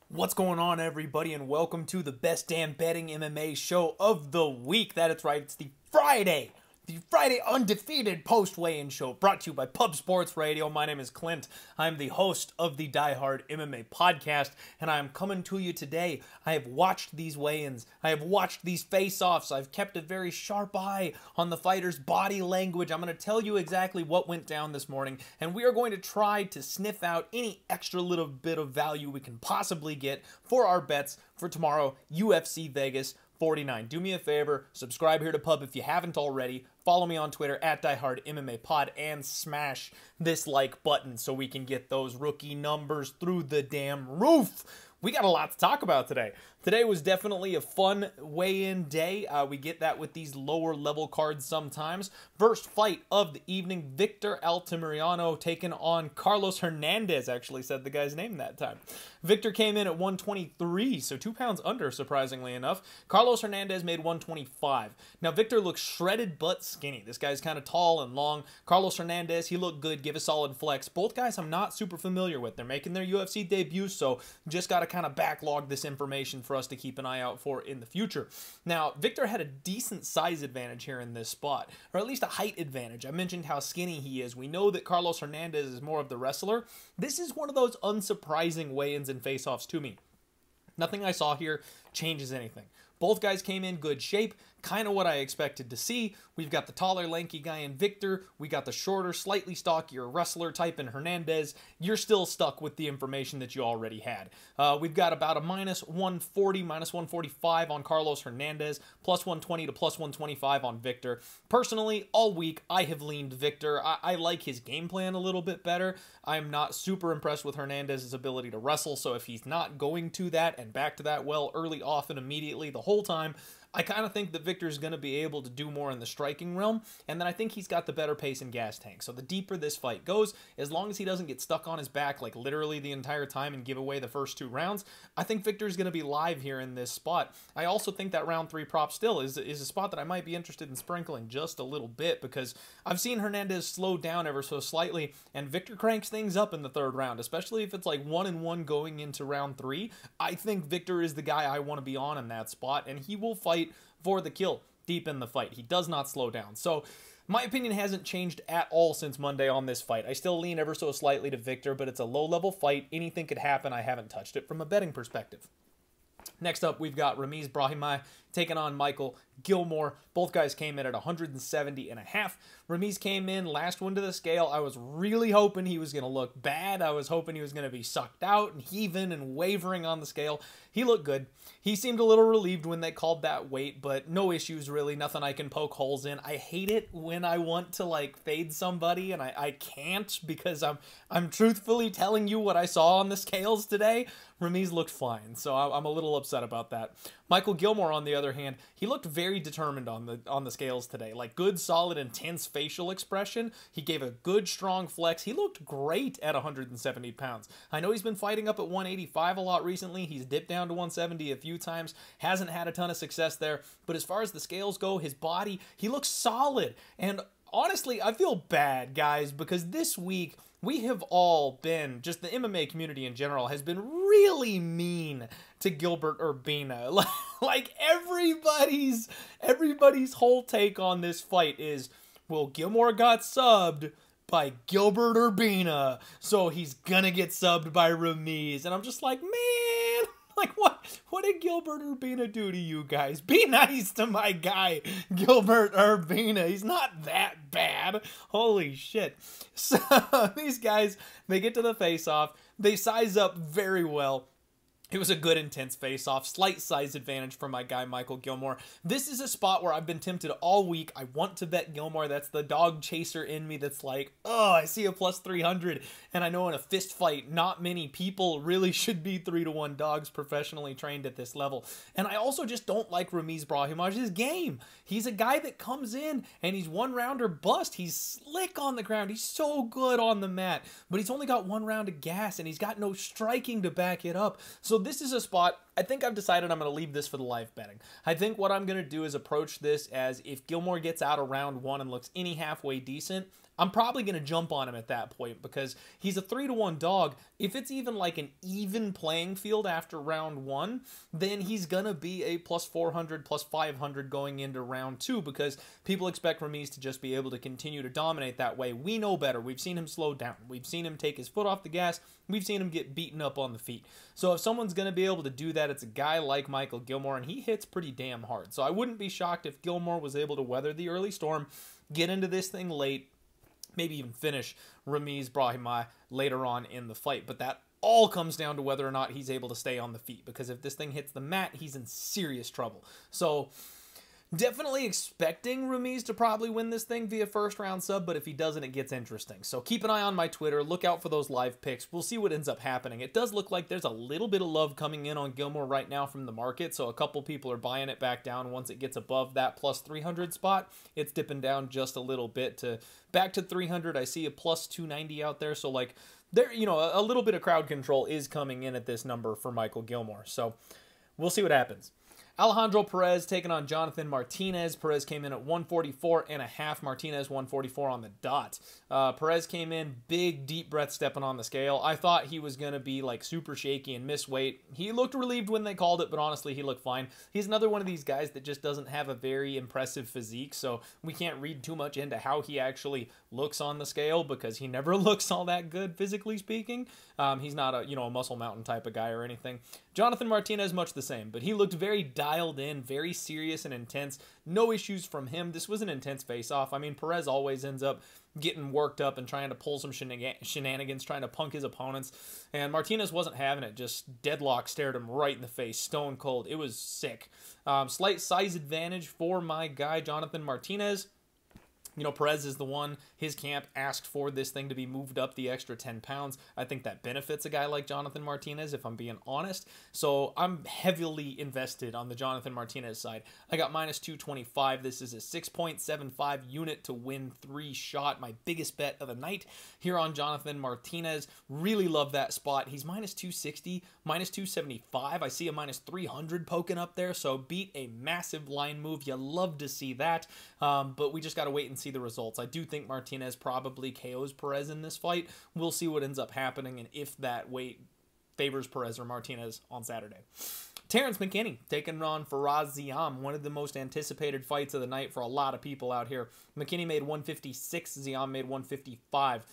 What's going on, everybody, and welcome to the best damn betting MMA show of the week. That is right, it's the Friday Undefeated post-weigh-in show brought to you by Pub Sports Radio. My name is Clint. I'm the host of the Die Hard MMA podcast, and I'm coming to you today. I have watched these weigh-ins. I have watched these face-offs. I've kept a very sharp eye on the fighters' body language. I'm going to tell you exactly what went down this morning, and we are going to try to sniff out any extra little bit of value we can possibly get for our bets for tomorrow, UFC Vegas 49. Do me a favor, subscribe here to Pub if you haven't already. Follow me on Twitter at DieHardMMAPod and smash this like button so we can get those rookie numbers through the damn roof. We got a lot to talk about today. Today was definitely a fun weigh-in day. We get that with these lower level cards sometimes. First fight of the evening, Victor Altimariano taking on Carlos Hernandez. Actually said the guy's name that time. Victor came in at 123, so 2 pounds under, surprisingly enough. Carlos Hernandez made 125. Now, Victor looks shredded but skinny. This guy's kind of tall and long. Carlos Hernandez, he looked good, give a solid flex. Both guys I'm not super familiar with. They're making their UFC debuts, so just got to kind of backlog this information for us to keep an eye out for in the future. Now, Victor had a decent size advantage here in this spot, or at least a height advantage. I mentioned how skinny he is. We know that Carlos Hernandez is more of the wrestler. This is one of those unsurprising weigh-ins and face-offs to me. Nothing I saw here changes anything. Both guys came in good shape, kind of what I expected to see. We've got the taller, lanky guy in Victor. We got the shorter, slightly stockier wrestler type in Hernandez. You're still stuck with the information that you already had. We've got about a minus 140, minus 145 on Carlos Hernandez, plus 120 to plus 125 on Victor. Personally, all week, I have leaned Victor. I like his game plan a little bit better. I'm not super impressed with Hernandez's ability to wrestle, so if he's not going to that and back to that well early, often, immediately, the whole time, I kind of think that Victor's going to be able to do more in the striking realm, and then I think he's got the better pace and gas tank. So the deeper this fight goes, as long as he doesn't get stuck on his back like literally the entire time and give away the first 2 rounds, I think Victor's going to be live here in this spot. I also think that round 3 prop still is a spot that I might be interested in sprinkling just a little bit, because I've seen Hernandez slow down ever so slightly, and Victor cranks things up in the 3rd round, especially if it's like 1-1 going into round 3. I think Victor is the guy I want to be on in that spot, and he will fight for the kill deep in the fight. He does not slow down. So my opinion hasn't changed at all since Monday on this fight. I still lean ever so slightly to Victor, but it's a low-level fight. Anything could happen. I haven't touched it from a betting perspective. Next up, we've got Ramis Brahimai taking on Michael Gilmore. Both guys came in at 170.5. Ramis came in last one to the scale. I was really hoping he was going to look bad. I was hoping he was going to be sucked out and heaving and wavering on the scale. He looked good. He seemed a little relieved when they called that weight, but no issues really. Nothing I can poke holes in. I hate it when I want to like fade somebody and I can't, because I'm truthfully telling you what I saw on the scales today. Ramis looked fine, so I'm a little upset about that. Michael Gilmore, on the other hand, he looked very determined on the scales today. Like, good, solid, intense facial expression. He gave a good, strong flex. He looked great at 170 pounds. I know he's been fighting up at 185 a lot recently. He's dipped down to 170 a few times. Hasn't had a ton of success there. But as far as the scales go, his body, he looks solid. And honestly, I feel bad, guys, because this week we have all been, just the MMA community in general, has been really mean to Gilbert Urbina. Like everybody's whole take on this fight is, well, Gilmore got subbed by Gilbert Urbina, so he's gonna get subbed by Ramis. And I'm just like, man, like what did Gilbert Urbina do to you guys? Be nice to my guy, Gilbert Urbina. He's not that bad. Holy shit. So these guys, they get to the face-off. They size up very well. It was a good, intense face-off. Slight size advantage for my guy, Michael Gilmore. This is a spot where I've been tempted all week. I want to bet Gilmore. That's the dog chaser in me that's like, oh, I see a plus 300. And I know in a fist fight, not many people really should be 3-1 dogs professionally trained at this level. And I also just don't like Ramis Brahimaj's game. He's a guy that comes in and he's one-rounder bust. He's slick on the ground. He's so good on the mat. But he's only got 1 round of gas and he's got no striking to back it up. So this is a spot I think I've decided I'm going to leave this for the live betting. I think what I'm going to do is approach this as if Gilmore gets out of round 1 and looks any halfway decent, I'm probably going to jump on him at that point because he's a 3-1 dog. If it's even like an even playing field after round 1, then he's going to be a plus 400, plus 500 going into round 2 because people expect Ramis to just be able to continue to dominate that way. We know better. We've seen him slow down. We've seen him take his foot off the gas. We've seen him get beaten up on the feet. So if someone's going to be able to do that, it's a guy like Michael Gilmore, and he hits pretty damn hard. So I wouldn't be shocked if Gilmore was able to weather the early storm, get into this thing late, maybe even finish Ramis Brahimai later on in the fight. But that all comes down to whether or not he's able to stay on the feet, because if this thing hits the mat, he's in serious trouble. So definitely expecting Ramis to probably win this thing via first round sub, but if he doesn't, it gets interesting. So keep an eye on my Twitter. Look out for those live picks. We'll see what ends up happening. It does look like there's a little bit of love coming in on Gilmore right now from the market, so a couple people are buying it back down. Once it gets above that plus 300 spot, it's dipping down just a little bit to back to 300. I see a plus 290 out there, so like there, you know, a little bit of crowd control is coming in at this number for Michael Gilmore. So we'll see what happens. Alejandro Perez taking on Jonathan Martinez. Perez came in at 144.5. Martinez 144 on the dot. Perez came in big, deep breath stepping on the scale. I thought he was going to be like super shaky and miss weight. He looked relieved when they called it, but honestly, he looked fine. He's another one of these guys that just doesn't have a very impressive physique, so we can't read too much into how he actually looks on the scale because he never looks all that good physically speaking. He's not a muscle mountain type of guy or anything. Jonathan Martinez much the same, but he looked very dialed in, very serious and intense. No issues from him. This was an intense face-off. I mean, Perez always ends up getting worked up and trying to pull some shenanigans, trying to punk his opponents, and Martinez wasn't having it. Just deadlock stared him right in the face, stone cold. It was sick. Slight size advantage for my guy Jonathan Martinez. You know, Perez is the one, his camp asked for this thing to be moved up the extra 10 pounds. I think that benefits a guy like Jonathan Martinez, if I'm being honest. So I'm heavily invested on the Jonathan Martinez side. I got minus 225. This is a 6.75 unit to win 3 shot. My biggest bet of the night here on Jonathan Martinez. Really love that spot. He's minus 260, minus 275. I see a minus 300 poking up there. So beat a massive line move. You love to see that. But we just got to wait and see the results. I do think Martinez probably KOs Perez in this fight. We'll see what ends up happening and if that weight favors Perez or Martinez on Saturday. Terrence McKinney taking on Faraz Ziam, one of the most anticipated fights of the night for a lot of people out here. McKinney made 156, Ziam made 155.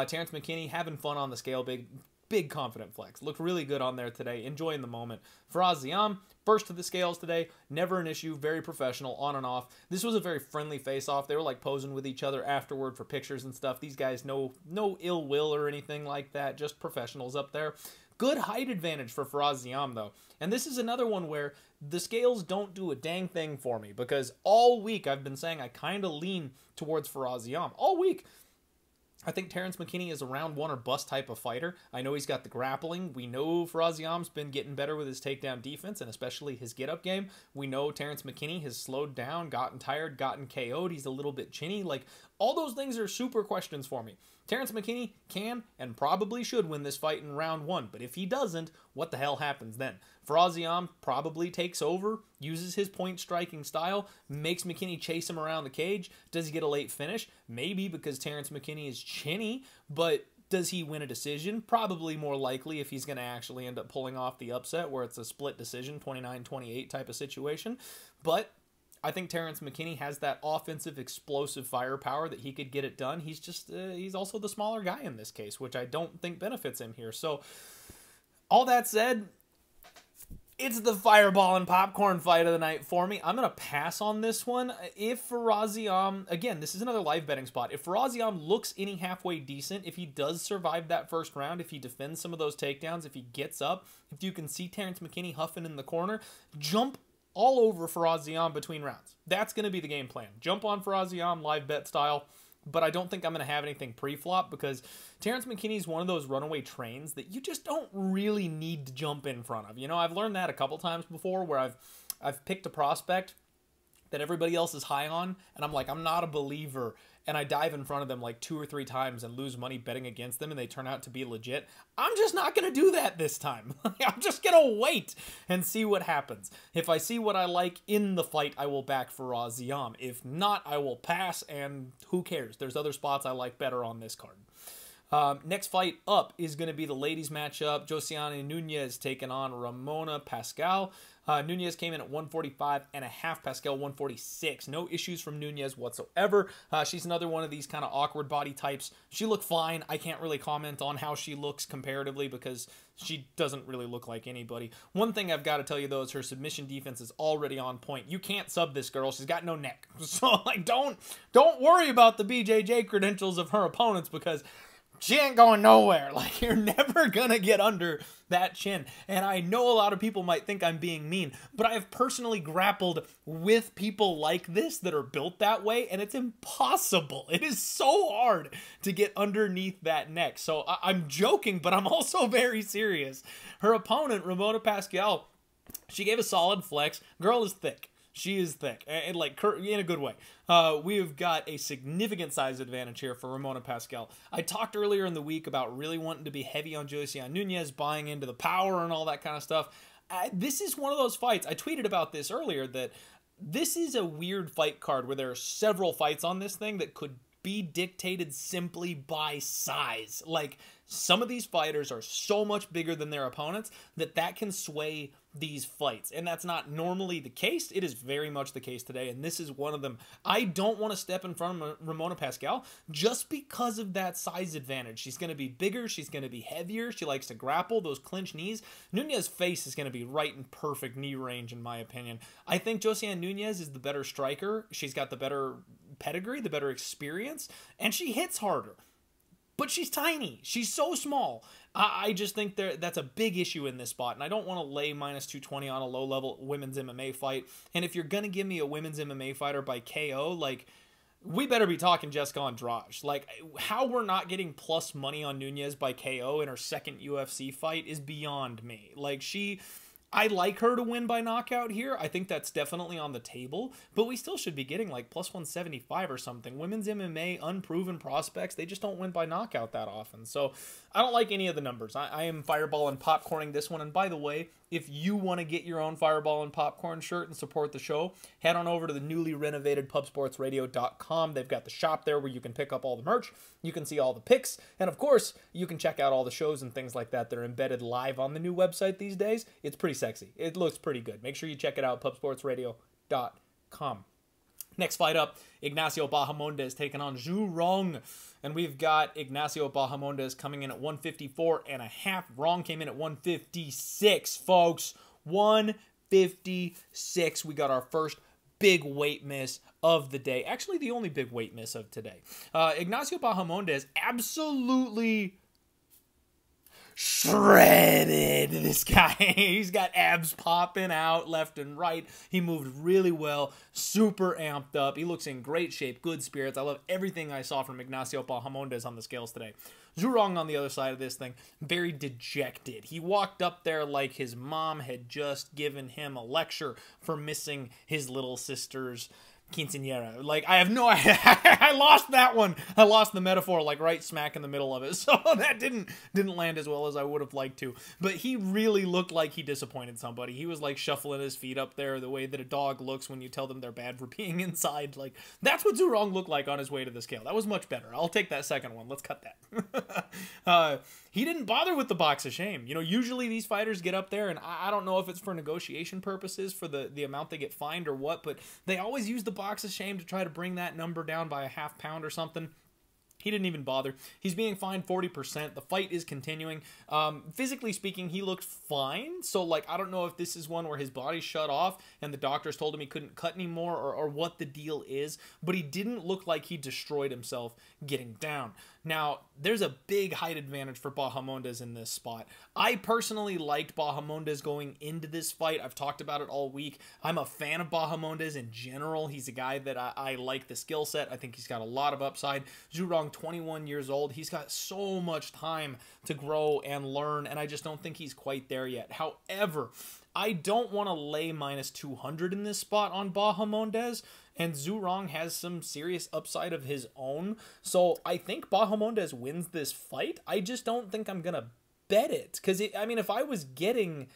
Terrence McKinney having fun on the scale, big confident flex. Looked really good on there today, enjoying the moment. Faraz Ziam, first to the scales today, never an issue, very professional, on and off. This was a very friendly face-off. They were like posing with each other afterward for pictures and stuff. These guys, no ill will or anything like that, just professionals up there. Good height advantage for Faraz Ziam, though. And this is another one where the scales don't do a dang thing for me, because all week I've been saying I kind of lean towards Faraz Ziam. All week. I think Terrence McKinney is a round 1 or bust type of fighter. I know he's got the grappling. We know Faraz Ziam's been getting better with his takedown defense and especially his get-up game. We know Terrence McKinney has slowed down, gotten tired, gotten KO'd. He's a little bit chinny. Like, all those things are super questions for me. Terrence McKinney can and probably should win this fight in round 1, but if he doesn't, what the hell happens then? Faraz Ziam probably takes over, uses his point striking style, makes McKinney chase him around the cage. Does he get a late finish? Maybe, because Terrence McKinney is chinny, but does he win a decision? Probably more likely if he's going to actually end up pulling off the upset where it's a split decision, 29-28 type of situation. But I think Terrence McKinney has that offensive, explosive firepower that he could get it done. He's just, he's also the smaller guy in this case, which I don't think benefits him here. So, all that said, it's the fireball and popcorn fight of the night for me. I'm going to pass on this one. If Faraz Ziam, again, this is another live betting spot. If Faraz Ziam looks any halfway decent, if he does survive that first round, if he defends some of those takedowns, if he gets up, if you can see Terrence McKinney huffing in the corner, jump all over Faraz Ziam between rounds. That's going to be the game plan. Jump on Faraz Ziam, live bet style. But I don't think I'm going to have anything pre-flop because Terrence McKinney is one of those runaway trains that you just don't really need to jump in front of. You know, I've learned that a couple times before where I've picked a prospect that everybody else is high on, and I'm like, I'm not a believer, and I dive in front of them like 2 or 3 times and lose money betting against them and they turn out to be legit, I'm just not going to do that this time. I'm just going to wait and see what happens. If I see what I like in the fight, I will back Faraz Ziam. If not, I will pass, and who cares? There's other spots I like better on this card. Next fight up is going to be the ladies matchup. Josiana and Nunez taking on Ramona Pascal. Nunez came in at 145.5, Pascal 146. No issues from Nunez whatsoever. She's another one of these kind of awkward body types. She looked fine. I can't really comment on how she looks comparatively because she doesn't really look like anybody. One thing I've got to tell you, though, is her submission defense is already on point. You can't sub this girl. She's got no neck. So, like, don't worry about the BJJ credentials of her opponents because she ain't going nowhere. Like, you're never gonna get under that chin. And I know a lot of people might think I'm being mean, but I have personally grappled with people like this that are built that way, and it's impossible. It is so hard to get underneath that neck. So I'm joking, but I'm also very serious. Her opponent, Ramona Pascal, she gave a solid flex. Girl is thick. She is thick, and like in a good way. We have got a significant size advantage here for Ramona Pascal. I talked earlier in the week about really wanting to be heavy on Josiana Nunez, buying into the power and all that kind of stuff. This is one of those fights. I tweeted about this earlier, that this is a weird fight card where there are several fights on this thing that could be dictated simply by size. Like, some of these fighters are so much bigger than their opponents that can sway these fights. And that's not normally the case. It is very much the case today, and this is one of them. I don't want to step in front of Ramona Pascal just because of that size advantage. She's going to be bigger. She's going to be heavier. She likes to grapple, those clinch knees. Nunez's face is going to be right in perfect knee range, in my opinion. I think Josiana Nunez is the better striker. She's got the better pedigree, the better experience, and she hits harder. But she's tiny. She's so small. I just think that's a big issue in this spot. And I don't want to lay minus 220 on a low-level women's MMA fight. And if you're going to give me a women's MMA fighter by KO, like, we better be talking Jessica Andrade. Like, how we're not getting plus money on Nunez by KO in her second UFC fight is beyond me. Like, I like her to win by knockout here. I think that's definitely on the table, but we still should be getting like plus 175 or something. Women's MMA, unproven prospects, they just don't win by knockout that often. So I don't like any of the numbers. I am fireball and popcorning this one. And by the way, if you want to get your own fireball and popcorn shirt and support the show, head on over to the newly renovated pubsportsradio.com. They've got the shop there where you can pick up all the merch. You can see all the picks. And of course, you can check out all the shows and things like that that are embedded live on the new website these days. It's pretty sexy. It looks pretty good. Make sure you check it out, pubsportsradio.com. Next fight up, Ignacio Bajamonde is taking on Zhu Rong. And we've got Ignacio Bajamonde coming in at 154.5. Rong came in at 156, folks. 156. We got our first big weight miss of the day. Actually, the only big weight miss of today. Ignacio Bajamonde is absolutely shredded. This guy, he's got abs popping out left and right. He moved really well, super amped up. He looks in great shape, good spirits. I love everything I saw from Ignacio Bajamonde on the scales today. Zhu Rong on the other side of this thing, very dejected. He walked up there like his mom had just given him a lecture for missing his little sister's quinceañera. Like, I have no idea. I lost that one. I lost the metaphor, like, right smack in the middle of it. So that didn't land as well as I would have liked to. But he really looked like he disappointed somebody. He was, like, shuffling his feet up there the way that a dog looks when you tell them they're bad for being inside. Like, that's what Zhu Rong looked like on his way to the scale. That was much better. I'll take that second one. Let's cut that. He didn't bother with the box of shame. You know, usually these fighters get up there, and I don't know if it's for negotiation purposes, for the amount they get fined or what, but they always use the box of shame to try to bring that number down by a half pound or something. He didn't even bother. He's being fined 40%. The fight is continuing. Physically speaking, he looked fine. So, like, I don't know if this is one where his body shut off and the doctors told him he couldn't cut anymore or what the deal is. But he didn't look like he destroyed himself getting down. Now, there's a big height advantage for Bahamonde in this spot. I personally liked Bahamonde going into this fight. I've talked about it all week. I'm a fan of Bahamonde in general. He's a guy that I like the skill set. I think he's got a lot of upside. Zhu Rong, 21 years old. He's got so much time to grow and learn, and I just don't think he's quite there yet. However, I don't want to lay minus 200 in this spot on Bahamonde, and Zhu Rong has some serious upside of his own. So I think Bahamonde wins this fight. I just don't think I'm going to bet it. Because, I mean, if I was getting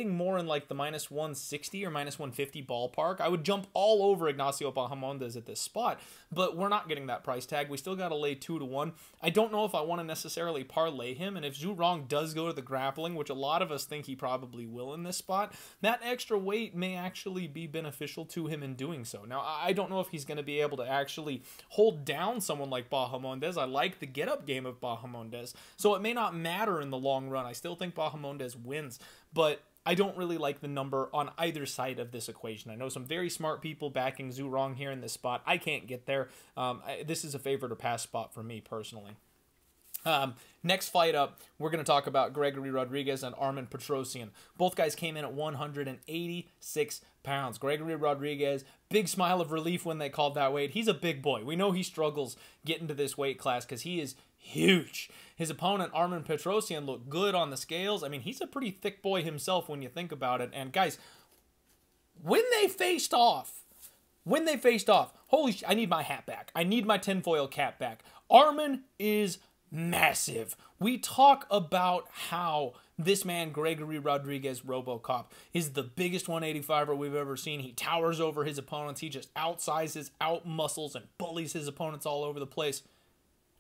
more in like the minus 160 or minus 150 ballpark, I would jump all over Ignacio Bajamonde at this spot. But we're not getting that price tag. We still got to lay 2-1. I don't know if I want to necessarily parlay him. And if Zhu Rong does go to the grappling, which a lot of us think he probably will in this spot, that extra weight may actually be beneficial to him in doing so. Now, I don't know if he's going to be able to actually hold down someone like Bahamonde. I like the get-up game of Bahamonde. So it may not matter in the long run. I still think Bahamonde wins. But I don't really like the number on either side of this equation. I know some very smart people backing Zhu Rong here in this spot. I can't get there. This is a favorite or pass spot for me personally. Next fight up, we're going to talk about Gregory Rodriguez and Armin Petrosian. Both guys came in at 186 pounds. Gregory Rodriguez, big smile of relief when they called that weight. He's a big boy. We know he struggles getting to this weight class because he is huge. His opponent, Armin Petrosian, looked good on the scales. I mean, he's a pretty thick boy himself when you think about it. And guys, when they faced off, holy shit, I need my hat back. I need my tinfoil cap back. Armin is massive. We talk about how this man, Gregory Rodriguez RoboCop, is the biggest 185er we've ever seen. He towers over his opponents. He just outsizes, outmuscles, and bullies his opponents all over the place.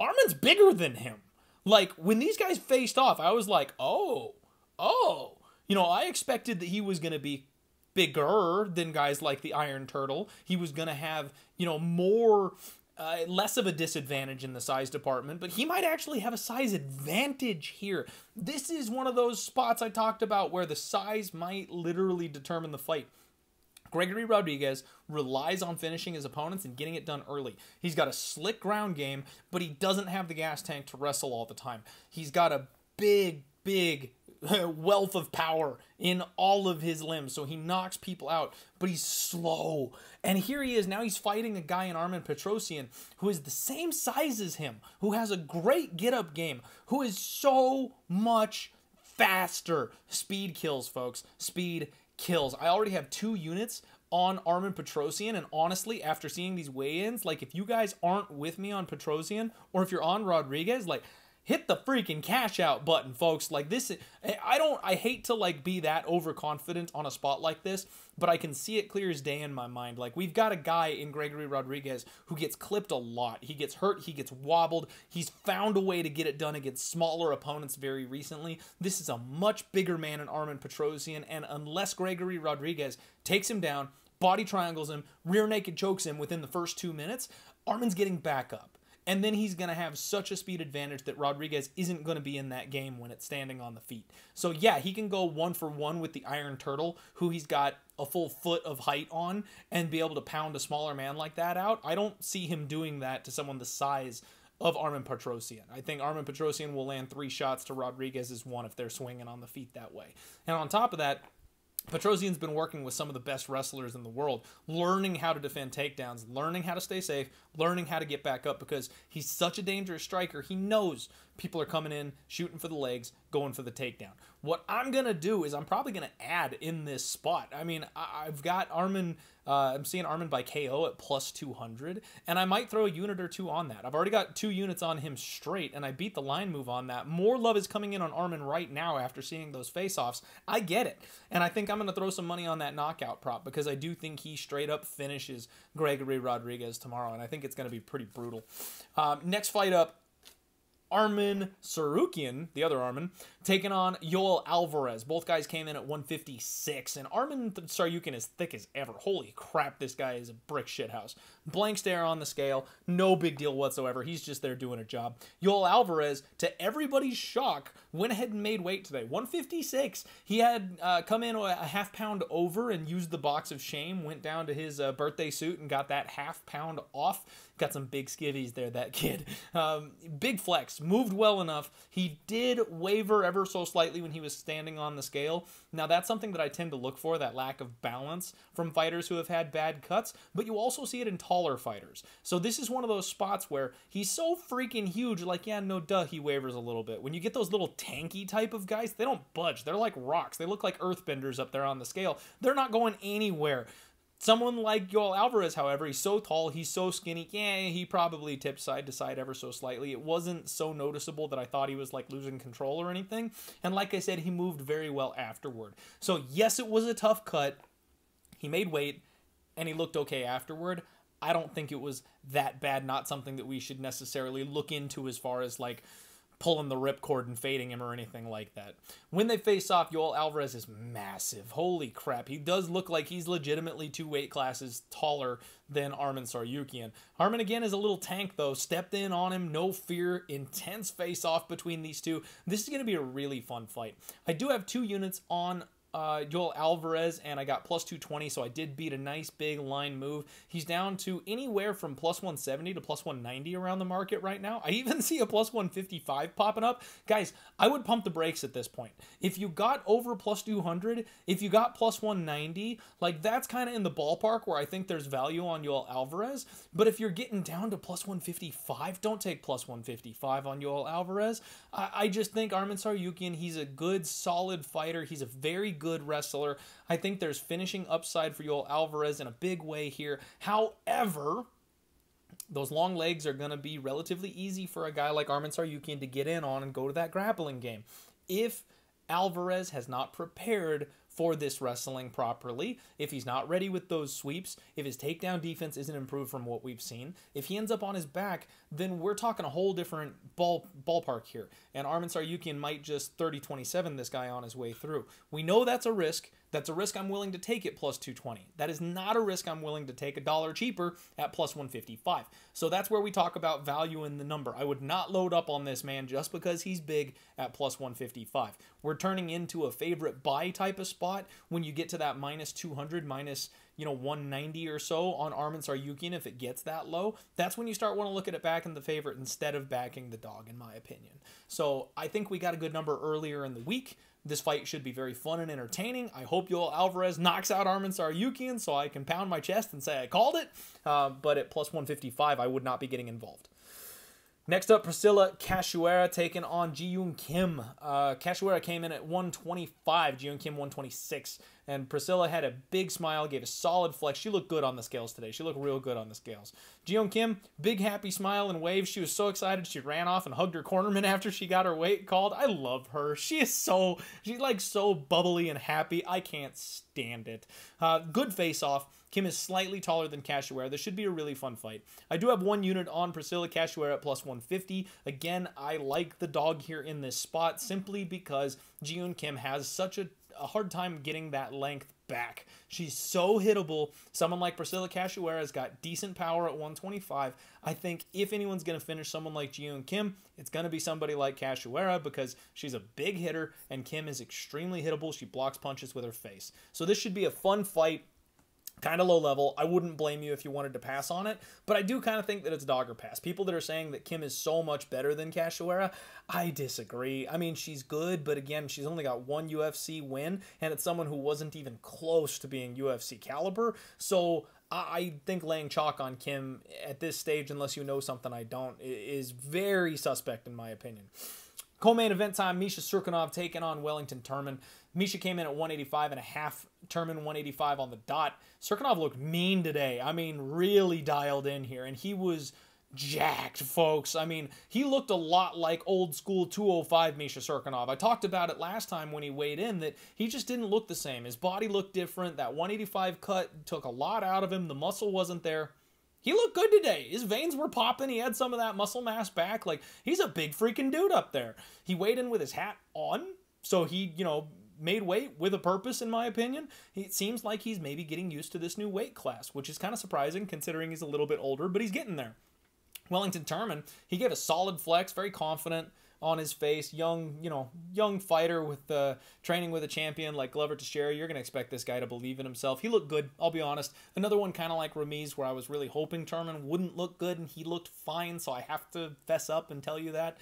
Armin's bigger than him. Like, when these guys faced off, I was like, oh. You know, I expected that he was going to be bigger than guys like the Iron Turtle. He was going to have, you know, less of a disadvantage in the size department, but he might actually have a size advantage here. This is one of those spots I talked about where the size might literally determine the fight. Gregory Rodriguez relies on finishing his opponents and getting it done early. He's got a slick ground game, but he doesn't have the gas tank to wrestle all the time. He's got a big wealth of power in all of his limbs, so he knocks people out, but he's slow. And here he is, now he's fighting a guy in Armin Petrosian who is the same size as him, who has a great get-up game, who is so much faster. Speed kills, folks. Speed kills. I already have 2 units on Armin Petrosian, and honestly, after seeing these weigh-ins, like, if you guys aren't with me on Petrosian, or if you're on Rodriguez, like, hit the freaking cash out button, folks. Like, this, I hate to, like, be that overconfident on a spot like this, but I can see it clear as day in my mind. Like, we've got a guy in Gregory Rodriguez who gets clipped a lot. He gets hurt, he gets wobbled. He's found a way to get it done against smaller opponents very recently. This is a much bigger man in Armin Petrosian, and unless Gregory Rodriguez takes him down, body triangles him, rear naked chokes him within the first 2 minutes, Armin's getting back up. And then he's going to have such a speed advantage that Rodriguez isn't going to be in that game when it's standing on the feet. So yeah, he can go 1-for-1 with the Iron Turtle, who he's got a full foot of height on, and be able to pound a smaller man like that out. I don't see him doing that to someone the size of Armin Petrosian. I think Armin Petrosian will land 3 shots to Rodriguez's 1 if they're swinging on the feet that way. And on top of that, Petrosian's been working with some of the best wrestlers in the world, learning how to defend takedowns, learning how to stay safe, learning how to get back up, because he's such a dangerous striker. He knows people are coming in, shooting for the legs, going for the takedown. What I'm going to do is I'm probably going to add in this spot. I mean, I've got Armin, I'm seeing Armin by KO at plus 200, and I might throw a unit or 2 on that. I've already got 2 units on him straight, and I beat the line move on that. More love is coming in on Armin right now after seeing those face-offs. I get it, and I think I'm going to throw some money on that knockout prop, because I do think he straight up finishes Gregory Rodriguez tomorrow, and I think it's going to be pretty brutal. Next fight up, Armin Cerukian, the other Armin, taking on Yoel Alvarez. Both guys came in at 156, and Armin Cerukian is thick as ever. Holy crap, this guy is a brick shithouse. Blank stare on the scale, no big deal whatsoever. He's just there doing a job. Yoel Alvarez, to everybody's shock, went ahead and made weight today. 156. He had come in a half pound over and used the box of shame, went down to his birthday suit and got that half pound off. Got some big skivvies there, that kid. Big flex. Moved well enough. He did waver ever so slightly when he was standing on the scale. Now, that's something that I tend to look for, that lack of balance from fighters who have had bad cuts, but you also see it in taller fighters. So this is one of those spots where he's so freaking huge, like, yeah, no duh, he wavers a little bit. When you get those little tanky type of guys, they don't budge. They're like rocks. They look like earthbenders up there on the scale. They're not going anywhere. Someone like Yoel Alvarez, however, he's so tall, he's so skinny, yeah, he probably tipped side to side ever so slightly. It wasn't so noticeable that I thought he was like losing control or anything. And like I said, he moved very well afterward. So yes, it was a tough cut. He made weight, and he looked okay afterward. I don't think it was that bad, not something that we should necessarily look into as far as like pulling the ripcord and fading him or anything like that. When they face off, Yoel Alvarez is massive. Holy crap. He does look like he's legitimately 2 weight classes taller than Armin Cerukian. Armin, again, is a little tank, though. Stepped in on him, no fear, intense face-off between these two. This is going to be a really fun fight. I do have 2 units on Yoel Alvarez, and I got plus 220, so I did beat a nice big line move. He's down to anywhere from plus 170 to plus 190 around the market right now. I even see a plus 155 popping up. Guys, I would pump the brakes at this point. If you got over plus 200, if you got plus 190, like that's kind of in the ballpark where I think there's value on Yoel Alvarez. But if you're getting down to plus 155, don't take plus 155 on Yoel Alvarez. I just think Armin Cerukian, he's a good, solid fighter. He's a very good wrestler. I think there's finishing upside for Yoel Alvarez in a big way here. However, those long legs are going to be relatively easy for a guy like Armin Cerukian to get in on and go to that grappling game. If Alvarez has not prepared for this wrestling properly, if he's not ready with those sweeps, if his takedown defense isn't improved from what we've seen, if he ends up on his back, then we're talking a whole different ballpark here. And Armin Cerukian might just 30-27 this guy on his way through. We know that's a risk. That's a risk I'm willing to take at plus 220. That is not a risk I'm willing to take $1 cheaper at plus 155. So that's where we talk about value in the number. I would not load up on this man just because he's big at plus 155. We're turning into a favorite buy type of spot when you get to that minus 200, minus 190 or so on Armin Cerukian. If it gets that low, that's when you start want to look at it back in the favorite instead of backing the dog, in my opinion. So I think we got a good number earlier in the week. This fight should be very fun and entertaining. I hope Yoel Alvarez knocks out Armin Cerukian so I can pound my chest and say I called it. But at plus 155, I would not be getting involved. Next up, Priscilla Casuara taking on Ji-Yoon Kim. Casuara came in at 125, Ji-Yoon Kim 126. And Priscilla had a big smile, gave a solid flex. She looked good on the scales today. She looked real good on the scales. Ji-Yoon Kim, big happy smile and wave. She was so excited she ran off and hugged her cornerman after she got her weight called. I love her. She's like so bubbly and happy. I can't stand it. Good face-off. Kim is slightly taller than Casuara. This should be a really fun fight. I do have 1 unit on Priscilla Casuara at plus 150. Again, I like the dog here in this spot simply because Ji-Yoon Kim has such a hard time getting that length back. She's so hittable. Someone like Priscilla Casuara has got decent power at 125. I think if anyone's going to finish someone like Ji-Yoon Kim, it's going to be somebody like Casuara because she's a big hitter and Kim is extremely hittable. She blocks punches with her face. So this should be a fun fight. Kind of low level. I wouldn't blame you if you wanted to pass on it, but I do kind of think that it's dog or pass. People that are saying that Kim is so much better than Casuara, I disagree. I mean, she's good, but again, she's only got 1 UFC win, and it's someone who wasn't even close to being UFC caliber, so I think laying chalk on Kim at this stage, unless you know something I don't, is very suspect in my opinion. Co-main event time, Misha Cirkunov taking on Wellington Turman. Misha came in at 185.5, Turman 185 on the dot. Cirkunov looked mean today. I mean, really dialed in here, and he was jacked, folks. I mean, he looked a lot like old school 205 Misha Cirkunov. I talked about it last time when he weighed in that he just didn't look the same. His body looked different. That 185 cut took a lot out of him. The muscle wasn't there. He looked good today. His veins were popping. He had some of that muscle mass back. Like, he's a big freaking dude up there. He weighed in with his hat on, so he, made weight with a purpose, in my opinion. It seems like he's maybe getting used to this new weight class, which is kind of surprising considering he's a little bit older, but he's getting there. Wellington Turman, he gave a solid flex, very confident. on his face. Young fighter with training with a champion like Glover Teixeira. You're going to expect this guy to believe in himself. He looked good, I'll be honest. Another one kind of like Ramis, where I was really hoping Turman wouldn't look good, and he looked fine, so I have to fess up and tell you that.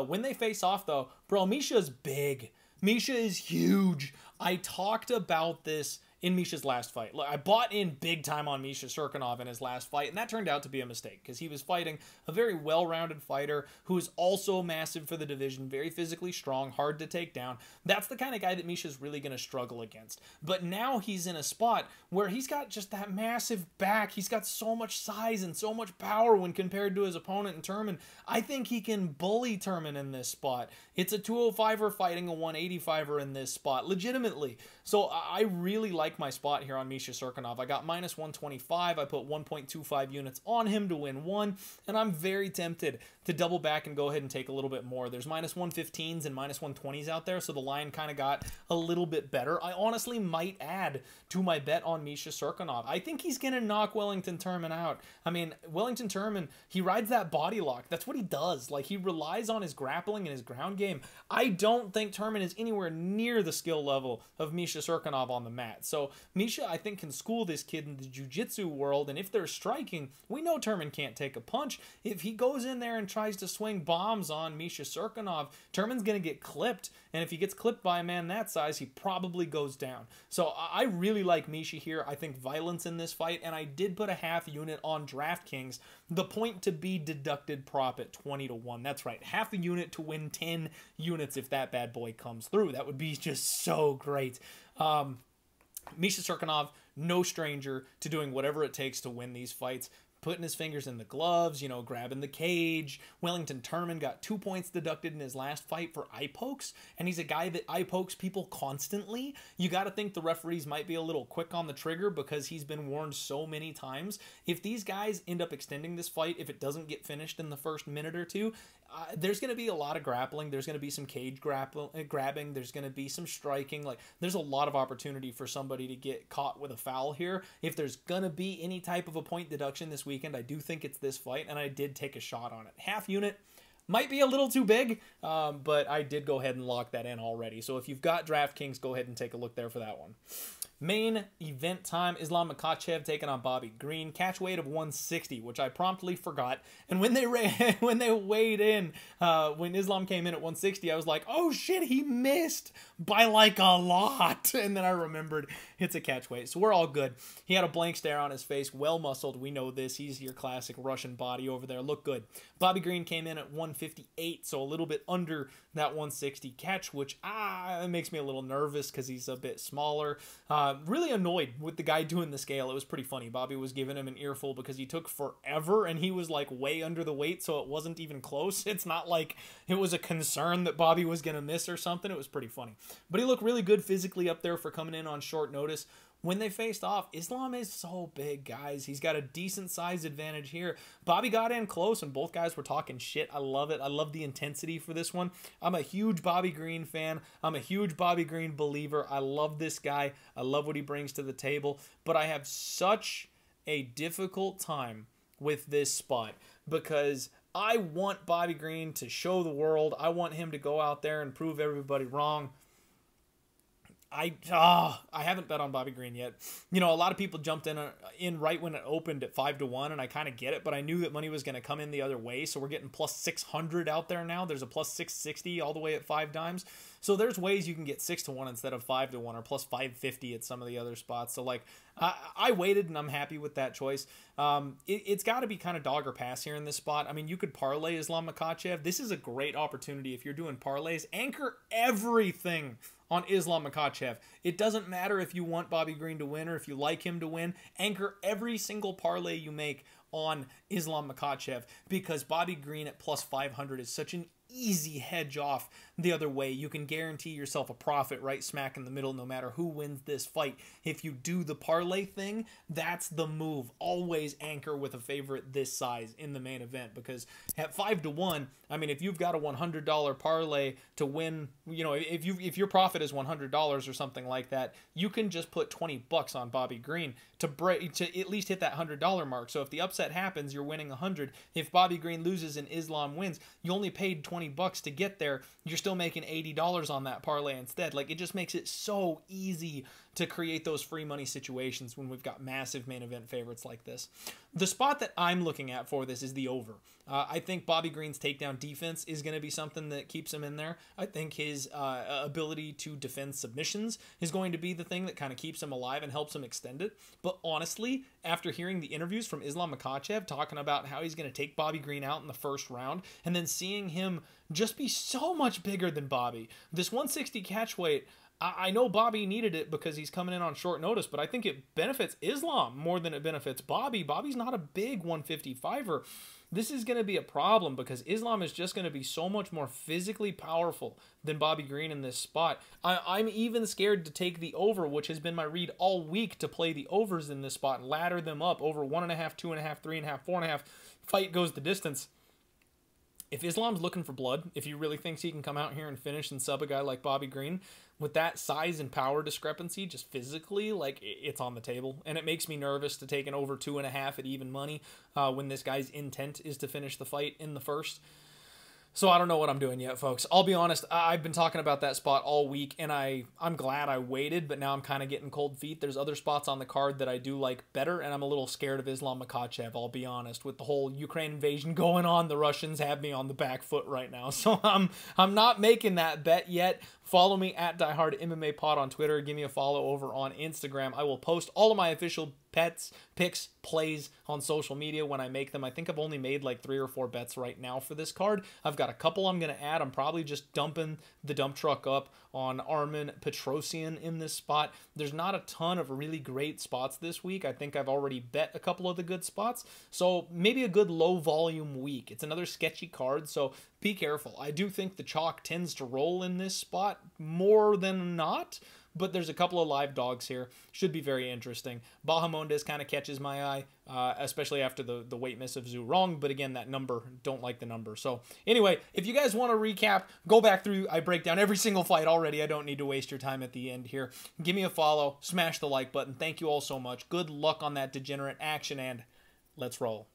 When they face off, though, bro, Misha's big. Misha is huge. I talked about this in Misha's last fight. Look, I bought in big time on Misha Cirkunov in his last fight, and that turned out to be a mistake because he was fighting a very well-rounded fighter who is also massive for the division, very physically strong, hard to take down. That's the kind of guy that Misha's really going to struggle against. But now he's in a spot where he's got just that massive back. He's got so much size and so much power when compared to his opponent in Turman. I think he can bully Turman in this spot. It's a 205er fighting a 185er in this spot, legitimately. So I really like my spot here on Misha Cirkunov. I got minus 125. I put 1.25 units on him to win one, and I'm very tempted to double back and go ahead and take a little bit more. There's minus 115s and minus 120s out there, so the line kind of got a little bit better. I honestly might add to my bet on Misha Cirkunov. I think he's going to knock Wellington Turman out. I mean, Wellington Turman, he rides that body lock. That's what he does. Like, he relies on his grappling and his ground game. I don't think Turman is anywhere near the skill level of Misha Cirkunov on the mat. So Misha, I think, can school this kid in the jiu-jitsu world, and if they're striking, we know Turman can't take a punch. If he goes in there and tries to swing bombs on Misha Cirkunov, Turman's going to get clipped, and if he gets clipped by a man that size, he probably goes down. So I really like Misha here. I think violence in this fight, and I did put a half unit on DraftKings. The point to be deducted prop at 20-1. That's right, half a unit to win 10 units if that bad boy comes through. That would be just so great. Misha Cirkunov, no stranger to doing whatever it takes to win these fights. Putting his fingers in the gloves, grabbing the cage. Wellington Turman got 2 points deducted in his last fight for eye pokes, and he's a guy that eye pokes people constantly. You got to think the referees might be a little quick on the trigger because he's been warned so many times. If these guys end up extending this fight, if it doesn't get finished in the first minute or two, there's going to be a lot of grappling. There's going to be some cage grabbing. There's going to be some striking. There's a lot of opportunity for somebody to get caught with a foul here. If there's going to be any type of a point deduction this weekend, I do think it's this fight, and I did take a shot on it. Half unit might be a little too big, but I did go ahead and lock that in already. So if you've got DraftKings, go ahead and take a look there for that one. Main event time, Islam Makhachev taking on Bobby Green. Catch weight of 160, which I promptly forgot. And when they weighed in, when Islam came in at 160, I was like, oh shit, he missed by like a lot. And then I remembered it's a catch weight. So we're all good. He had a blank stare on his face, well muscled. We know this. He's your classic Russian body over there. Look good. Bobby Green came in at 158, so a little bit under that 160 catch, which it makes me a little nervous because he's a bit smaller. Really annoyed with the guy doing the scale. It was pretty funny. Bobby was giving him an earful because he took forever and he was like way under the weight, so it wasn't even close. It's not like it was a concern that Bobby was going to miss or something. It was pretty funny. But he looked really good physically up there for coming in on short notice. When they faced off, Islam is so big, guys. He's got a decent size advantage here. Bobby got in close, and both guys were talking shit. I love it. I love the intensity for this one. I'm a huge Bobby Green fan. I'm a huge Bobby Green believer. I love this guy. I love what he brings to the table. But I have such a difficult time with this spot because I want Bobby Green to show the world. I want him to go out there and prove everybody wrong. I haven't bet on Bobby Green yet. A lot of people jumped in right when it opened at 5-1, and I kind of get it, but I knew that money was going to come in the other way, so we're getting plus 600 out there now. There's a plus 660 all the way at 5 dimes. So there's ways you can get 6-1 instead of 5-1 or plus 550 at some of the other spots. So I waited, and I'm happy with that choice. It's got to be kind of dog or pass here in this spot. I mean, you could parlay Islam Makhachev. This is a great opportunity if you're doing parlays. Anchor everything on Islam Makhachev. It doesn't matter if you want Bobby Green to win or if you like him to win. Anchor every single parlay you make on Islam Makhachev because Bobby Green at plus 500 is such an easy hedge off the other way. You can guarantee yourself a profit right smack in the middle no matter who wins this fight. If you do the parlay thing, that's the move. Always anchor with a favorite this size in the main event, because at 5-1, I mean, if you've got a $100 parlay to win, you know, if your profit is $100 or something like that, you can just put $20 on Bobby Green to at least hit that $100 mark. So if the upset happens, you're winning 100. If Bobby Green loses and Islam wins, you only paid $20 to get there. You're still making $80 on that parlay instead. Like, it just makes it so easy to create those free money situations when we've got massive main event favorites like this. The spot that I'm looking at for this is the over. I think Bobby Green's takedown defense is going to be something that keeps him in there. I think his ability to defend submissions is going to be the thing that kind of keeps him alive and helps him extend it. But honestly, after hearing the interviews from Islam Makhachev talking about how he's going to take Bobby Green out in the first round, and then seeing him just be so much bigger than Bobby, this 160 catch weight, I know Bobby needed it because he's coming in on short notice, but I think it benefits Islam more than it benefits Bobby. Bobby's not a big 155er. This is going to be a problem because Islam is just going to be so much more physically powerful than Bobby Green in this spot. I'm even scared to take the over, which has been my read all week, to play the overs in this spot and ladder them up over 1.5, 2.5, 3.5, 4.5. Fight goes the distance. If Islam's looking for blood, if he really thinks he can come out here and finish and sub a guy like Bobby Green, with that size and power discrepancy, just physically, like, it's on the table. And it makes me nervous to take an over 2.5 at even money when this guy's intent is to finish the fight in the first. So I don't know what I'm doing yet, folks. I'll be honest, I've been talking about that spot all week, and I'm glad I waited, but now I'm kind of getting cold feet. There's other spots on the card that I do like better, and I'm a little scared of Islam Makhachev, I'll be honest. With the whole Ukraine invasion going on, the Russians have me on the back foot right now. So I'm not making that bet yet. Follow me at Die Hard MMA Pod on Twitter. Give me a follow over on Instagram. I will post all of my official bets, picks, plays on social media when I make them. I think I've only made like 3 or 4 bets right now for this card. I've got a couple I'm going to add. I'm probably just dumping the dump truck up on Armin Petrosian in this spot. There's not a ton of really great spots this week. I think I've already bet a couple of the good spots. So maybe a good low volume week. It's another sketchy card, so be careful. I do think the chalk tends to roll in this spot more than not, but there's a couple of live dogs here. Should be very interesting. Bajamonde kind of catches my eye, especially after the weight miss of Zhu Rong, but again, that number, don't like the number. So anyway, if you guys want to recap, go back through. I break down every single fight already. I don't need to waste your time at the end here. Give me a follow, smash the like button. Thank you all so much. Good luck on that degenerate action, and let's roll.